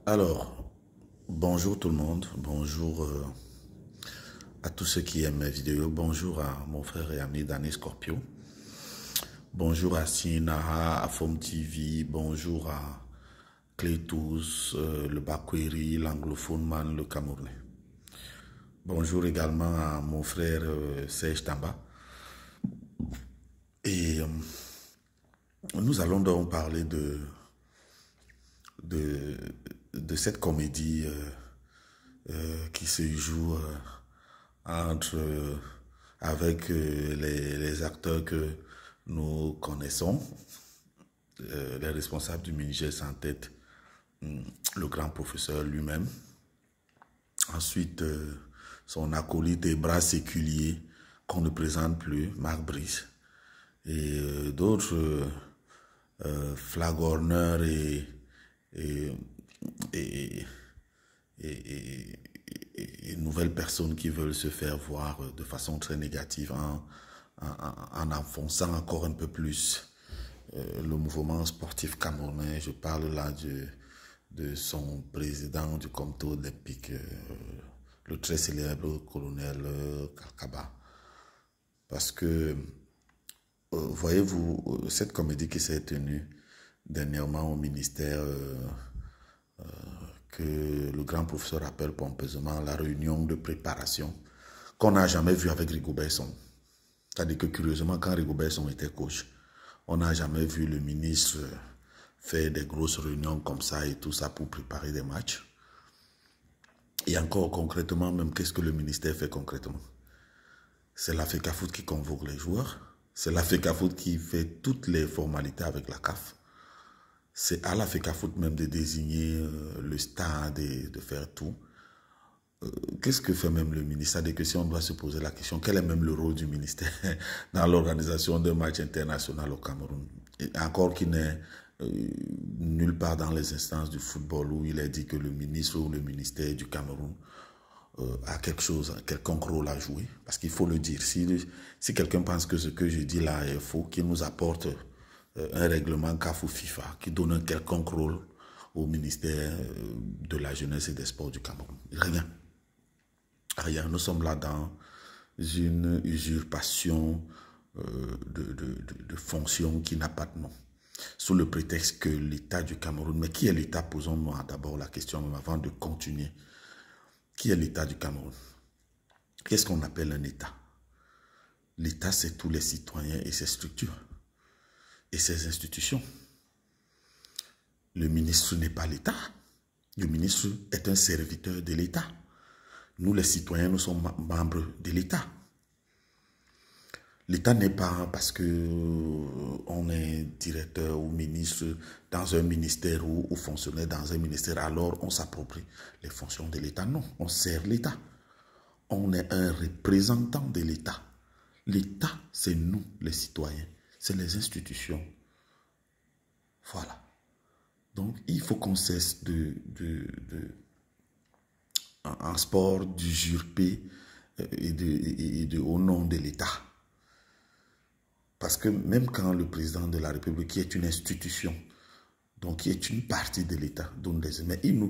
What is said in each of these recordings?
Alors, bonjour tout le monde, bonjour à tous ceux qui aiment mes vidéos, bonjour à mon frère et ami Danny Scorpio, bonjour à Sinaha, à Fom TV, bonjour à Clétous, le Bakweri, l'anglophone man, le Camerounais. Bonjour également à mon frère Serge Tamba. Et nous allons donc parler de cette comédie qui se joue avec les acteurs que nous connaissons, les responsables du ministère sans tête, le grand professeur lui-même. Ensuite, son acolyte et bras séculier qu'on ne présente plus, Marc Brice. Et d'autres flagorneurs et nouvelles personnes qui veulent se faire voir de façon très négative en enfonçant encore un peu plus le mouvement sportif camerounais. Je parle là de son président du comité olympique, le très célèbre colonel Kalkaba. Parce que, voyez-vous, cette comédie qui s'est tenue dernièrement au ministère, que le grand professeur appelle pompeusement la réunion de préparation, qu'on n'a jamais vu avec Rigobert Song. C'est-à-dire que curieusement, quand Rigobert Song était coach, on n'a jamais vu le ministre faire des grosses réunions comme ça et tout ça pour préparer des matchs. Et encore concrètement, même qu'est-ce que le ministère fait concrètement? C'est la FECAFOOT qui convoque les joueurs, c'est la FECAFOOT qui fait toutes les formalités avec la CAF. C'est à la FECAFOOT même de désigner le stade et de faire tout. Qu'est-ce que fait même le ministère? C'est-à-dire que si on doit se poser la question, quel est même le rôle du ministère dans l'organisation d'un match international au Cameroun? Et encore qu'il n'est nulle part dans les instances du football où il est dit que le ministre ou le ministère du Cameroun a quelque chose, quelconque rôle à jouer. Parce qu'il faut le dire, si quelqu'un pense que ce que je dis là est faux, qu'il nous apporte un règlement CAF ou FIFA qui donne un quelconque rôle au ministère de la jeunesse et des sports du Cameroun. Rien. Rien. Nous sommes là dans une usurpation de fonctions qui n'a pas de nom. Sous le prétexte que l'État du Cameroun, mais qui est l'État? Posons-nous d'abord la question même avant de continuer. Qui est l'État du Cameroun? Qu'est-ce qu'on appelle un État? L'État, c'est tous les citoyens et ses structures et ses institutions. Le ministre n'est pas l'État. Le ministre est un serviteur de l'État. Nous, les citoyens, nous sommes membres de l'État. L'État n'est pas parce que on est directeur ou ministre dans un ministère ou fonctionnaire dans un ministère, alors on s'approprie les fonctions de l'État. Non, on sert l'État. On est un représentant de l'État. L'État, c'est nous, les citoyens. C'est les institutions. Voilà. Donc, il faut qu'on cesse en sport d'usurper au nom de l'État. Parce que même quand le président de la République, qui est une institution, donc qui est une partie de l'État, donne des... Mais il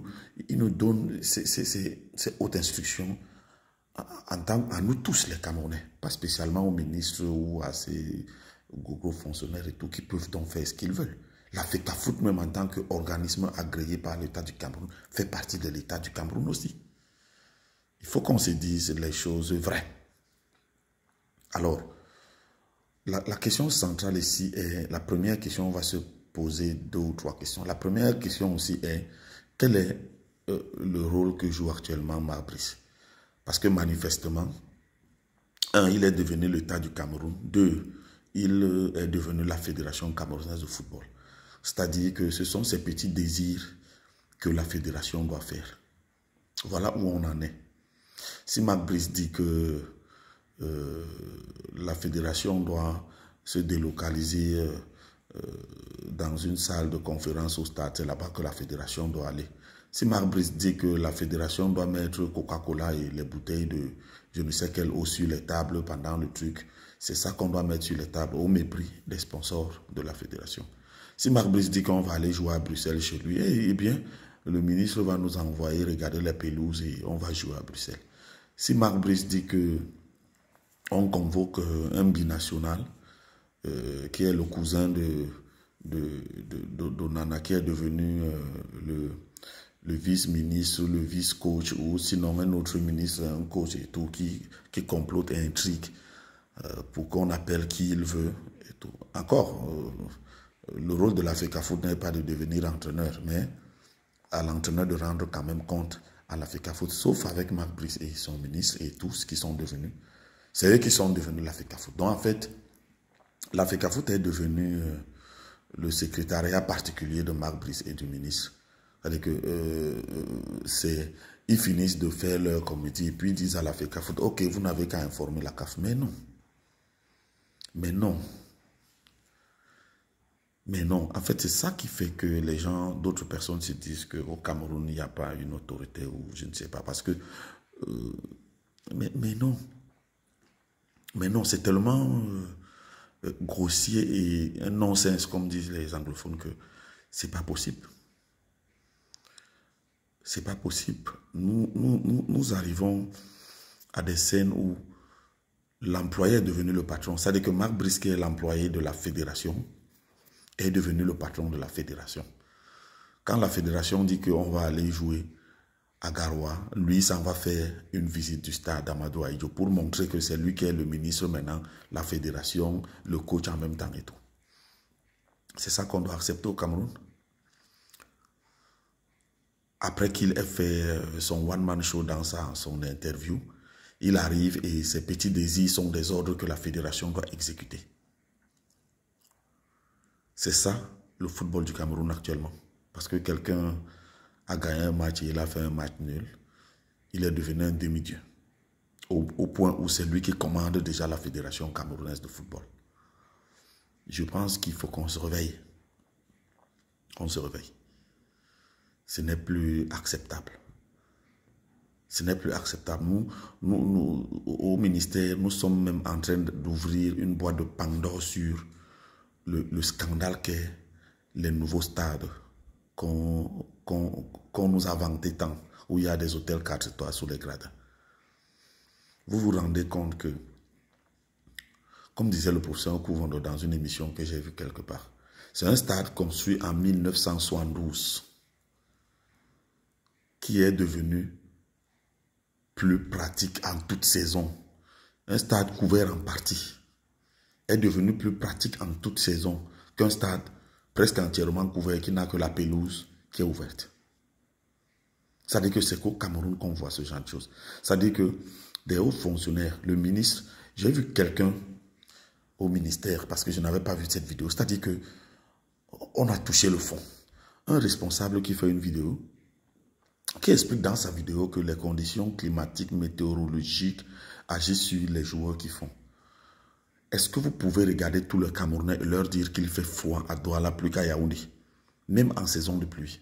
nous donne ces hautes instructions à nous tous les Camerounais, pas spécialement aux ministres ou à ces gros fonctionnaires et tout, qui peuvent donc faire ce qu'ils veulent. La FECAFOOT, même en tant qu'organisme agréé par l'État du Cameroun, fait partie de l'État du Cameroun aussi. Il faut qu'on se dise les choses vraies. Alors, la question centrale ici est, la première question, on va se poser 2 ou 3 questions. La première question aussi est, quel est le rôle que joue actuellement Marc Brice? Parce que manifestement, 1, il est devenu l'État du Cameroun. 2, il est devenu la Fédération camerounaise de football. C'est-à-dire que ce sont ces petits désirs que la fédération doit faire. Voilà où on en est. Si Marc Brice dit que la fédération doit se délocaliser dans une salle de conférence au stade, c'est là-bas que la fédération doit aller. Si Marc Brice dit que la fédération doit mettre Coca-Cola et les bouteilles de je ne sais quelle eau sur les tables pendant le truc, c'est ça qu'on doit mettre sur les tables au mépris des sponsors de la fédération. Si Marc Brice dit qu'on va aller jouer à Bruxelles chez lui, eh bien, le ministre va nous envoyer regarder les pelouses et on va jouer à Bruxelles. Si Marc Brice dit que on convoque un binational qui est le cousin d'Onana, qui est devenu le vice-ministre, le vice-coach, ou sinon un autre ministre, un coach et tout, qui complote et intrigue pour qu'on appelle qui il veut. Et tout. Encore, le rôle de la FECAFOOT n'est pas de devenir entraîneur, mais à l'entraîneur de rendre quand même compte à la FECAFOOT, sauf avec Marc Brice et son ministre et tous qui sont devenus. C'est eux qui sont devenus la FECAFOOT. Donc en fait, la FECAFOOT est devenue le secrétariat particulier de Marc Brice et du ministre. C'est-à-dire que ils finissent de faire leur comité et puis ils disent à la FECAFOOT, ok, vous n'avez qu'à informer la CAF. Mais non. Mais non. Mais non. En fait, c'est ça qui fait que les gens, d'autres personnes se disent qu'au Cameroun, il n'y a pas une autorité ou je ne sais pas. Parce que... mais non. Mais non, c'est tellement grossier et un non-sens, comme disent les anglophones, que c'est pas possible. C'est pas possible. Nous arrivons à des scènes où l'employé est devenu le patron. C'est-à-dire que Marc Brice, qui est l'employé de la fédération, est devenu le patron de la fédération. Quand la fédération dit qu'on va aller jouer à Garoua, lui, ça va faire une visite du stade Amadou Ahidjo pour montrer que c'est lui qui est le ministre maintenant, la fédération, le coach en même temps et tout. C'est ça qu'on doit accepter au Cameroun. Après qu'il ait fait son one-man show dans son interview, il arrive et ses petits désirs sont des ordres que la fédération doit exécuter. C'est ça le football du Cameroun actuellement. Parce que quelqu'un a gagné un match et il a fait un match nul, il est devenu un demi-dieu. Au point où c'est lui qui commande déjà la fédération camerounaise de football. Je pense qu'il faut qu'on se réveille. On se réveille. Ce n'est plus acceptable. Ce n'est plus acceptable. Nous, au ministère, nous sommes même en train d'ouvrir une boîte de Pandore sur le scandale qu'est les nouveaux stades qu'on nous a vanté tant, où il y a des hôtels 4 étoiles sous les gradins. Vous vous rendez compte que, comme disait le professeur Kouvondo dans une émission que j'ai vue quelque part, c'est un stade construit en 1972 qui est devenu plus pratique en toute saison. Un stade couvert en partie est devenu plus pratique en toute saison qu'un stade presque entièrement couvert qui n'a que la pelouse qui est ouverte. Ça veut dire que c'est qu'au Cameroun qu'on voit ce genre de choses. Ça veut dire que des hauts fonctionnaires, le ministre, j'ai vu quelqu'un au ministère parce que je n'avais pas vu cette vidéo. C'est-à-dire que on a touché le fond. Un responsable qui fait une vidéo qui explique dans sa vidéo que les conditions climatiques, météorologiques agissent sur les joueurs qui font. Est-ce que vous pouvez regarder tous les Camerounais et leur dire qu'il fait froid à Douala plus qu'à Yaoundé, même en saison de pluie?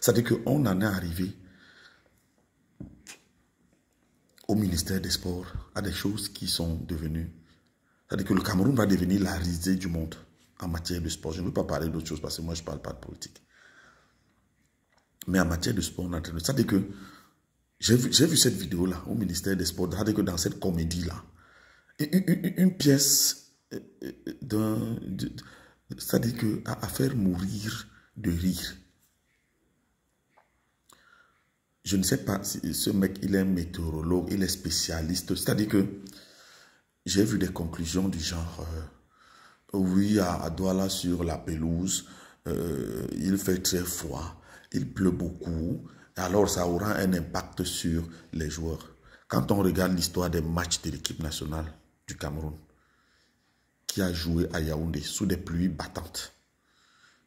C'est-à-dire qu'on en est arrivé au ministère des Sports à des choses qui sont devenues... C'est-à-dire que le Cameroun va devenir la risée du monde en matière de sport. Je ne veux pas parler d'autre chose parce que moi je ne parle pas de politique. Mais en matière de sport, on est en train de... C'est-à-dire que j'ai vu cette vidéo-là au ministère des Sports. C'est-à-dire que dans cette comédie-là, une pièce c'est-à-dire que à faire mourir de rire. Je ne sais pas si ce mec, il est météorologue, il est spécialiste. C'est-à-dire que j'ai vu des conclusions du genre, oui, à Douala sur la pelouse, il fait très froid, il pleut beaucoup, alors ça aura un impact sur les joueurs. Quand on regarde l'histoire des matchs de l'équipe nationale du Cameroun, qui a joué à Yaoundé sous des pluies battantes,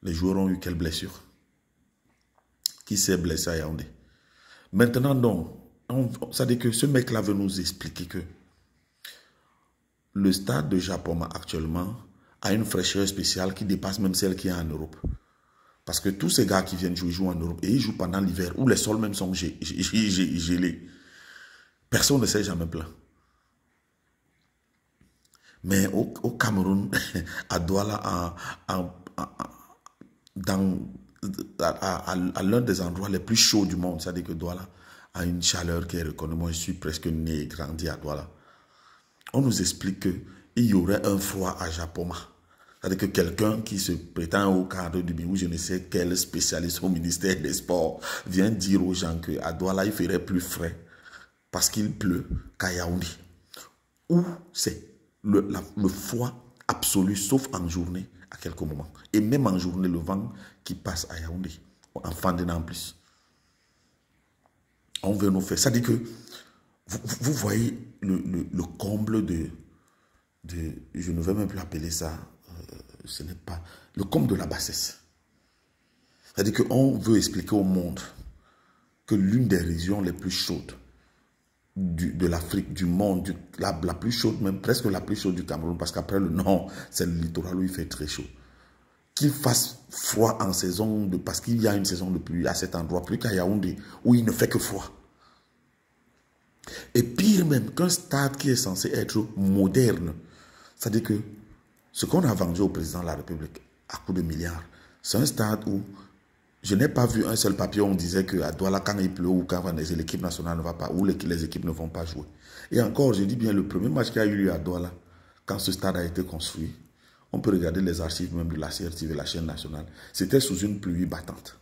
les joueurs ont eu quelle blessure? Qui s'est blessé à Yaoundé? Maintenant, donc, ça dit que ce mec-là veut nous expliquer que le stade de Japoma actuellement a une fraîcheur spéciale qui dépasse même celle qu'il y a en Europe. Parce que tous ces gars qui viennent jouer, jouent en Europe et ils jouent pendant l'hiver où les sols même sont gelés. Personne ne s'est jamais plaint. Mais au Cameroun, à Douala, dans à l'un des endroits les plus chauds du monde. C'est-à-dire que Douala a une chaleur qui est reconnue. Moi, je suis presque né et grandi à Douala. On nous explique qu'il y aurait un froid à Japoma. C'est-à-dire que quelqu'un qui se prétend au cadre du ou je ne sais quel spécialiste au ministère des Sports vient dire aux gens qu'à Douala, il ferait plus frais parce qu'il pleut qu'à Yaoundé. Où c'est le froid absolu, sauf en journée, à quelques moments. Et même en journée, le vent qui passe à Yaoundé, en Fandena en plus. On veut nous faire. Ça dit que vous voyez le comble de, je ne vais même plus appeler ça, ce n'est pas, le comble de la bassesse. C'est-à-dire qu'on veut expliquer au monde que l'une des régions les plus chaudes de l'Afrique, du monde, la plus chaude, même presque la plus chaude du Cameroun, parce qu'après le nord, c'est le littoral où il fait très chaud. Qu'il fasse froid en saison, parce qu'il y a une saison de pluie à cet endroit, plus qu'à Yaoundé, où il ne fait que froid. Et pire même, qu'un stade qui est censé être moderne, c'est-à-dire que ce qu'on a vendu au président de la République à coups de milliards, c'est un stade où je n'ai pas vu un seul papier où on disait qu'à Douala, quand il pleut ou quand l'équipe nationale ne va pas, ou les équipes ne vont pas jouer. Et encore, je dis bien, le premier match qui a eu lieu à Douala, quand ce stade a été construit, on peut regarder les archives même de la CRTV, de la chaîne nationale, c'était sous une pluie battante.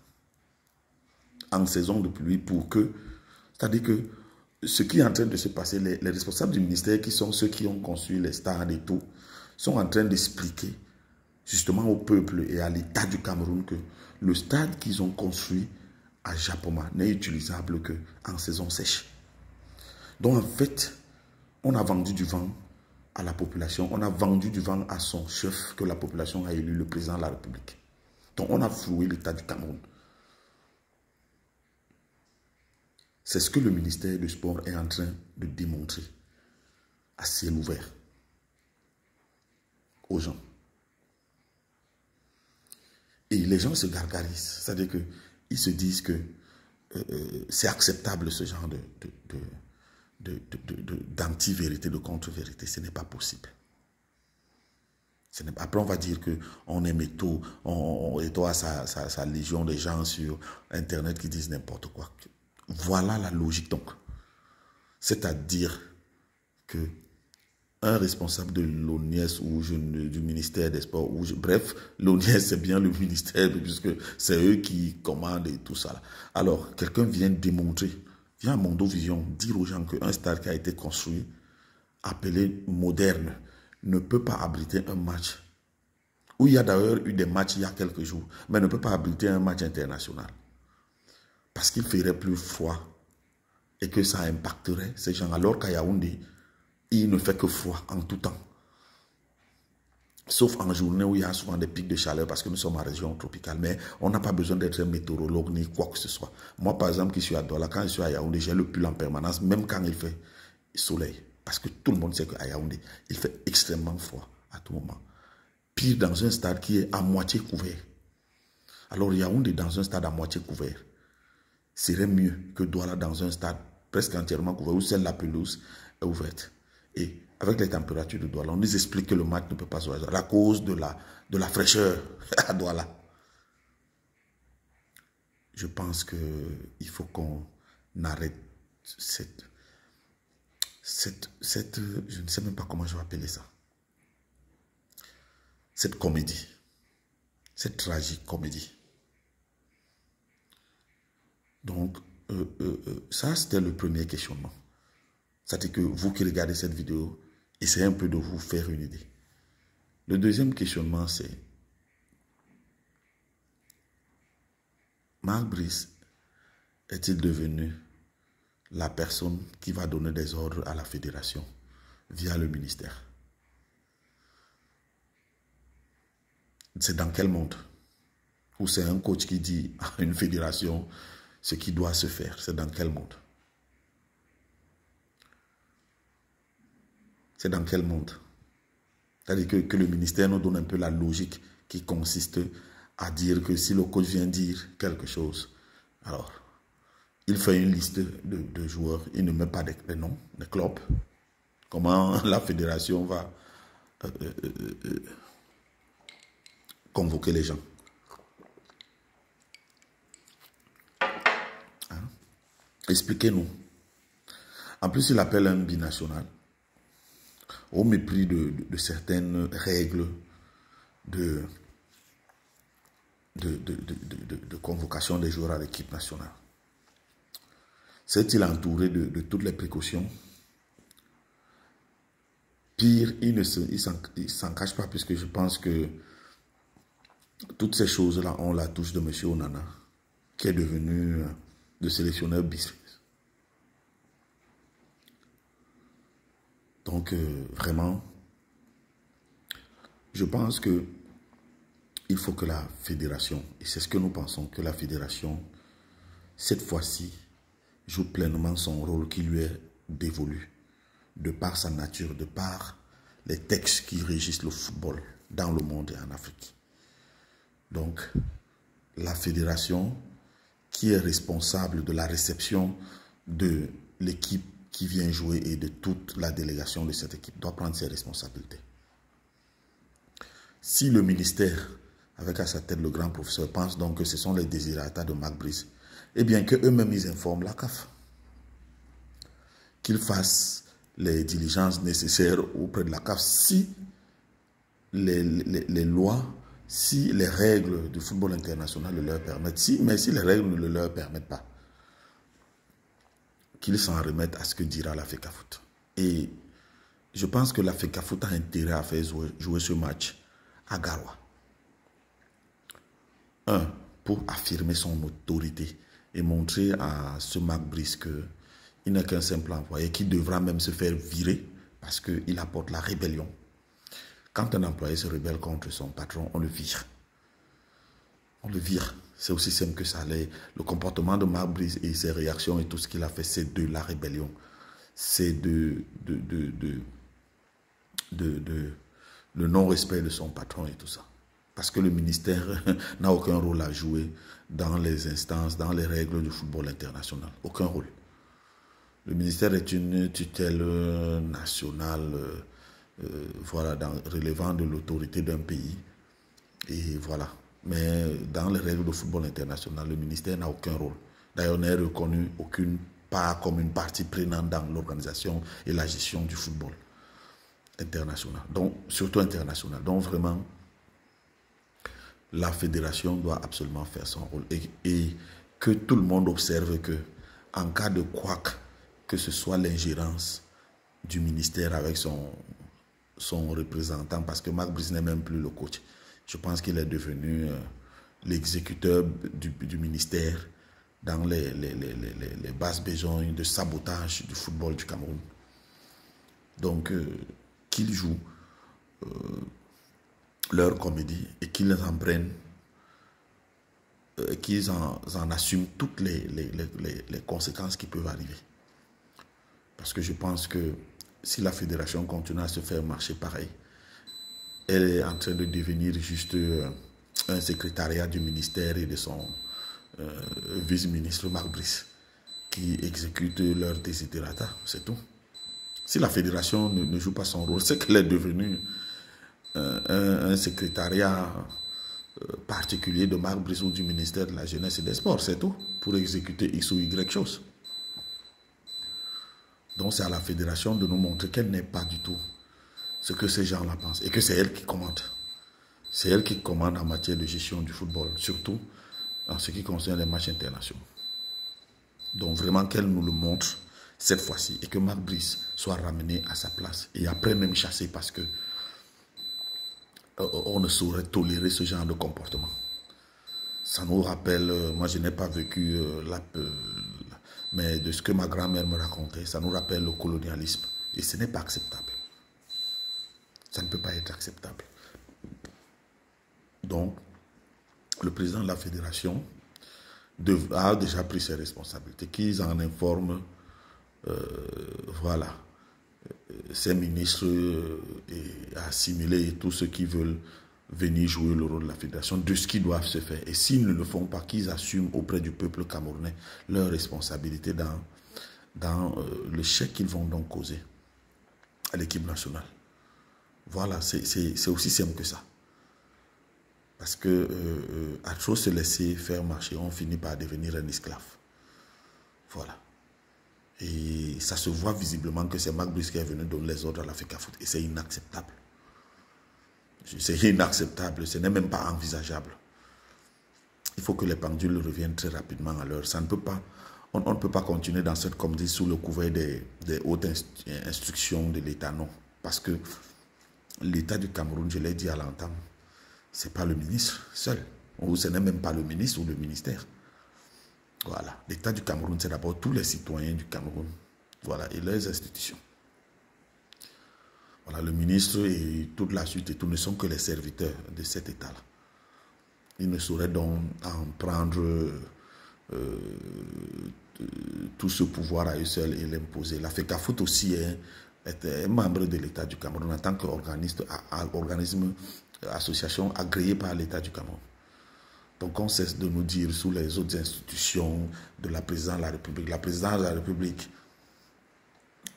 En saison de pluie pour que, c'est-à-dire que ce qui est en train de se passer, les responsables du ministère qui sont ceux qui ont construit les stades et tout, sont en train d'expliquer justement au peuple et à l'État du Cameroun que le stade qu'ils ont construit à Japoma n'est utilisable qu'en saison sèche. Donc en fait, on a vendu du vent à la population, on a vendu du vent à son chef que la population a élu, le président de la République. Donc on a floué l'État du Cameroun. C'est ce que le ministère du Sport est en train de démontrer à ciel ouvert aux gens. Et les gens se gargarisent, c'est-à-dire qu'ils se disent que c'est acceptable ce genre d'anti-vérité, de contre-vérité. Ce n'est pas possible. Après, on va dire qu'on est métaux, et toi, sa légion de gens sur Internet qui disent n'importe quoi. Voilà la logique donc. C'est-à-dire que un responsable de l'ONIES ou du ministère des Sports, bref, l'ONIES c'est bien le ministère puisque c'est eux qui commandent et tout ça. Alors, quelqu'un vient démontrer, vient à Mondovision dire aux gens qu'un stade qui a été construit, appelé moderne, ne peut pas abriter un match, où il y a d'ailleurs eu des matchs il y a quelques jours, mais ne peut pas abriter un match international. Parce qu'il ferait plus froid et que ça impacterait ces gens. Alors qu'à Yaoundé, il ne fait que froid en tout temps. Sauf en journée où il y a souvent des pics de chaleur parce que nous sommes en région tropicale. Mais on n'a pas besoin d'être météorologue ni quoi que ce soit. Moi, par exemple, qui suis à Douala, quand je suis à Yaoundé, j'ai le pull en permanence, même quand il fait soleil. Parce que tout le monde sait qu'à Yaoundé, il fait extrêmement froid à tout moment. Pire dans un stade qui est à moitié couvert. Alors Yaoundé dans un stade à moitié couvert serait mieux que Douala dans un stade presque entièrement couvert où seule la pelouse est ouverte. Et avec les températures de Douala, on nous explique que le match ne peut pas se jouer à cause de la fraîcheur à Douala. Je pense qu'il faut qu'on arrête cette, je ne sais même pas comment je vais appeler ça, cette comédie, cette tragique comédie. Donc, ça, c'était le premier questionnement. C'est-à-dire que vous qui regardez cette vidéo, essayez un peu de vous faire une idée. Le deuxième questionnement, c'est Marc Brice est-il devenu la personne qui va donner des ordres à la fédération via le ministère? C'est dans quel monde? Ou c'est un coach qui dit à une fédération ce qui doit se faire? C'est dans quel monde? C'est dans quel monde? C'est-à-dire que le ministère nous donne un peu la logique qui consiste à dire que si le coach vient dire quelque chose, alors il fait une liste de joueurs, il ne met pas des noms, des clubs. Comment la fédération va convoquer les gens? Expliquez-nous. En plus, il appelle un binational au mépris de certaines règles de convocation des joueurs à l'équipe nationale. S'est-il entouré de toutes les précautions? Pire, il ne s'en cache pas, puisque je pense que toutes ces choses-là ont la touche de M. Onana, qui est devenu le sélectionneur bis. Donc, vraiment, je pense que il faut que la fédération, et c'est ce que nous pensons, que la fédération, cette fois-ci, joue pleinement son rôle qui lui est dévolu, de par sa nature, de par les textes qui régissent le football dans le monde et en Afrique. Donc, la fédération qui est responsable de la réception de l'équipe qui vient jouer et de toute la délégation de cette équipe doit prendre ses responsabilités. Si le ministère, avec à sa tête le grand professeur, pense donc que ce sont les désirata de Marc Brice, eh bien qu'eux-mêmes ils informent la CAF, qu'ils fassent les diligences nécessaires auprès de la CAF si les lois, si les règles du football international le leur permettent, mais si les règles ne le leur permettent pas, qu'ils s'en remettent à ce que dira la FECAFOOT. Et je pense que la FECAFOOT a intérêt à faire jouer ce match à Garoua. Pour affirmer son autorité et montrer à ce Marc Brice qu'il n'est qu'un simple employé qui devra même se faire virer parce qu'il apporte la rébellion. Quand un employé se rebelle contre son patron, on le vire. On le vire. C'est aussi simple que ça. Le comportement de Marc Brice et ses réactions et tout ce qu'il a fait, c'est de la rébellion. C'est le non-respect de son patron et tout ça. Parce que le ministère n'a aucun rôle à jouer dans les instances, dans les règles du football international. Aucun rôle. Le ministère est une tutelle nationale, voilà, relevant de l'autorité d'un pays. Et voilà. Mais dans les règles de football international, le ministère n'a aucun rôle. D'ailleurs, n'est reconnu aucune part comme une partie prenante dans l'organisation et la gestion du football international. Donc, surtout international. Donc, vraiment, la fédération doit absolument faire son rôle et que tout le monde observe que en cas de couac, que ce soit l'ingérence du ministère avec son représentant, parce que Marc Brice n'est même plus le coach. Je pense qu'il est devenu l'exécuteur du ministère dans les basses besognes de sabotage du football du Cameroun. Donc, qu'ils jouent leur comédie et qu'ils en prennent, qu'ils en assument toutes les conséquences qui peuvent arriver. Parce que je pense que si la fédération continue à se faire marcher pareil, elle est en train de devenir juste un secrétariat du ministère et de son vice-ministre Marc Brice qui exécute leurs desiderata, c'est tout. Si la fédération ne joue pas son rôle, c'est qu'elle est devenue un secrétariat particulier de Marc Brice ou du ministère de la Jeunesse et des Sports, c'est tout, pour exécuter X ou Y chose. Donc c'est à la fédération de nous montrer qu'elle n'est pas du tout ce que ces gens-là pensent et que c'est elle qui commande. C'est elle qui commande en matière de gestion du football, surtout en ce qui concerne les matchs internationaux. Donc vraiment qu'elle nous le montre cette fois-ci et que Marc Brice soit ramené à sa place et après même chassé parce que on ne saurait tolérer ce genre de comportement. Ça nous rappelle, moi je n'ai pas vécu mais de ce que ma grand-mère me racontait, ça nous rappelle le colonialisme. Et ce n'est pas acceptable. Ça ne peut pas être acceptable. Donc, le président de la fédération a déjà pris ses responsabilités, qu'ils en informent, voilà, ses ministres et assimiler tous ceux qui veulent venir jouer le rôle de la fédération, de ce qu'ils doivent se faire. Et s'ils ne le font pas, qu'ils assument auprès du peuple camerounais leur responsabilité dans le chèque qu'ils vont donc causer à l'équipe nationale. Voilà, c'est aussi simple que ça. Parce que à trop se laisser faire marcher, on finit par devenir un esclave. Voilà. Et ça se voit visiblement que c'est Marc Brice qui est venu donner les ordres à la FECAFOOT. Et c'est inacceptable. C'est inacceptable, ce n'est même pas envisageable. Il faut que les pendules reviennent très rapidement à l'heure. Ça ne peut pas, on ne peut pas continuer dans cette comédie sous le couvert des hautes instructions de l'État, non. Parce que l'État du Cameroun, je l'ai dit à l'entame, ce n'est pas le ministre seul. Ou ce n'est même pas le ministre ou le ministère. Voilà. L'État du Cameroun, c'est d'abord tous les citoyens du Cameroun. Voilà. Et leurs institutions. Voilà. Le ministre et toute la suite et tout ne sont que les serviteurs de cet État-là. Il ne saurait donc en prendre tout ce pouvoir à eux seuls et l'imposer. La FECAFOOT aussi est un membre de l'État du Cameroun en tant qu'organisme, association agréée par l'État du Cameroun. Donc on cesse de nous dire sous les autres institutions de la présidence de la République. La présidence de la République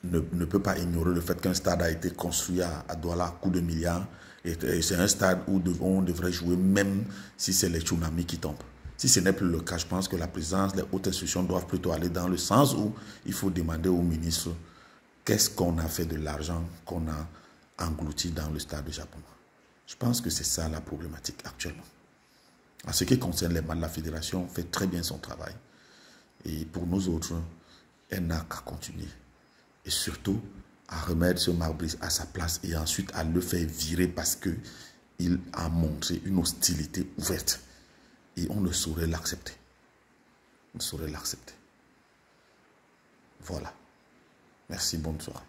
ne peut pas ignorer le fait qu'un stade a été construit à Douala à coups de milliards. Et c'est un stade où on devrait jouer même si c'est les tsunamis qui tombent. Si ce n'est plus le cas, je pense que la présidence, les hautes institutions doivent plutôt aller dans le sens où il faut demander au ministre qu'est-ce qu'on a fait de l'argent qu'on a englouti dans le stade de Japon. Je pense que c'est ça la problématique actuellement. En ce qui concerne les mandats, la fédération fait très bien son travail. Et pour nous autres, elle n'a qu'à continuer. Et surtout, à remettre ce Marc Brice à sa place et ensuite à le faire virer parce qu'il a montré une hostilité ouverte. Et on ne saurait l'accepter. On ne saurait l'accepter. Voilà. Merci, bonne soirée.